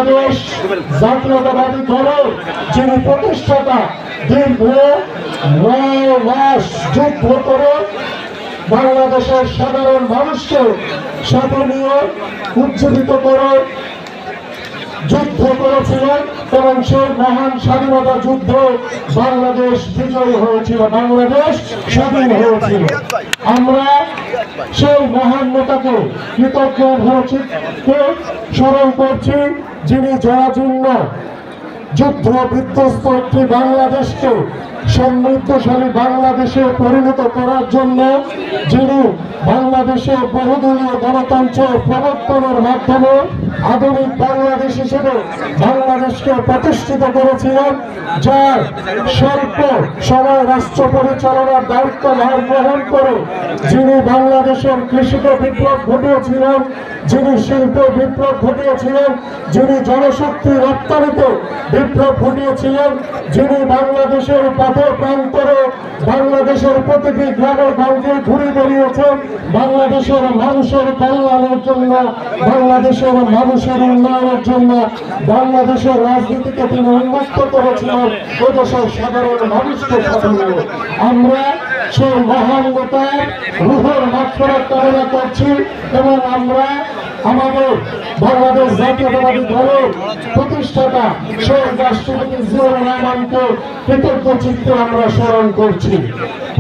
বাংলাদেশ জাতীয়তাবাদী দলের যিনি প্রতিষ্ঠাতা দীর্ঘ 9 মাস যুদ্ধ করে বাংলাদেশের সাধারণ মানুষকে সাথে নিয়ে উজ্জীবিত করে যুদ্ধ করেছিলেন এবং সেই মহান স্বাধীনতা যুদ্ধ বাংলাদেশ বিজয়ী হয়েছিল, বাংলাদেশ স্বাধীন হয়েছিল। আমরা সেই মহান নেতাকে কৃতজ্ঞ ভূচিত্তে স্মরণ করছি, যিনি জরাজীর্ণ যুদ্ধ বিধ্বস্ত একটি বাংলাদেশকে সমৃদ্ধশালী বাংলাদেশে পরিণত করার জন্য, যিনি বাংলাদেশে বহুদলীয় গণতন্ত্রের প্রবর্তনের মাধ্যমে আধুনিক বাংলাদেশ হিসেবে বাংলাদেশকে প্রতিষ্ঠিত করেছিলেন, যার স্বল্প সময় রাষ্ট্র পরিচালনার দায়িত্ব ভার গ্রহণ করে যিনি বাংলাদেশের কৃষিতে বিপ্লব ঘটিয়েছিলেন, যিনি শিল্পে বিপ্লব ঘটিয়েছিলেন, যিনি জনশক্তি রপ্তানিতে বিপ্লব ঘটিয়েছিলেন, যিনি বাংলাদেশের পথে প্রান্তরে বাংলাদেশের প্রতিটি গ্রামে গঞ্জে ঘুরে বেরিয়েছেন বাংলাদেশের মানুষের কল্যাণের জন্য, বাংলাদেশের মানুষের উন্নয়নের জন্য, বাংলাদেশের রাজনীতিকে তিনি উন্মুক্ত করেছিলেন এদেশের সাধারণ মানুষকে সাথে নিয়ে। আমরা সেই মহান নেতার রূহের মাগফিরাত কামনা করছি এবং আমরা আমাদের বাংলাদেশ জাতীয়তাবাদী দলের প্রতিষ্ঠাতা শহীদ রাষ্ট্রপতি জিয়াউর রহমানকে কৃতজ্ঞ চিত্তে আমরা স্মরণ করছি।